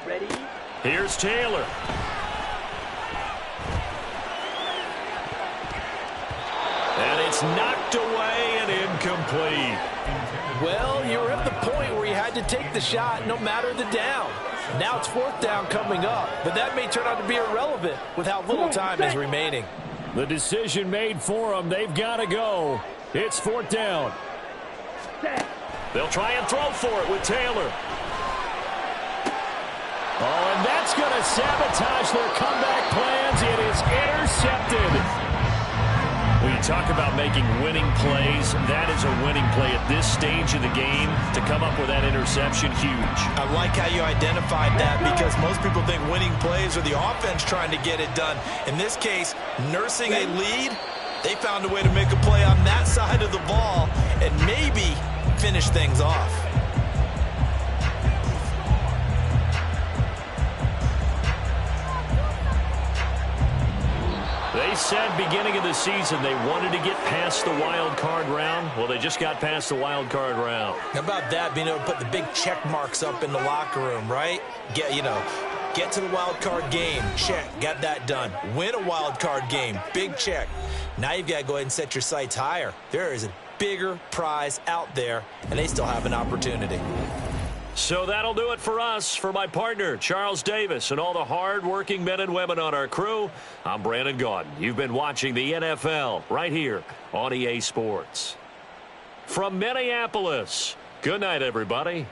Ready? Here's Taylor. And it's knocked away and incomplete. Well, you were at the point where you had to take the shot no matter the down. Now it's 4th down coming up, but that may turn out to be irrelevant with how little time is remaining. The decision made for them. They've got to go. It's 4th down. They'll try and throw for it with Taylor. Oh, and that's going to sabotage their comeback plans. It is intercepted. When you talk about making winning plays, that is a winning play at this stage of the game. To come up with that interception, huge. I like how you identified that, because most people think winning plays are the offense trying to get it done. In this case, nursing a lead, they found a way to make a play on that side of the ball and maybe finish things off. They said beginning of the season they wanted to get past the wild card round. Well, they just got past the wild card round. How about that, being able to put the big check marks up in the locker room, right? Get to the wild card game. Check. Got that done. Win a wild card game. Big check. Now you've got to go ahead and set your sights higher. There is a bigger prize out there, and they still have an opportunity. So that'll do it for us. For my partner, Charles Davis, and all the hard-working men and women on our crew, I'm Brandon Gaudin. You've been watching the NFL right here on EA Sports. From Minneapolis, good night, everybody.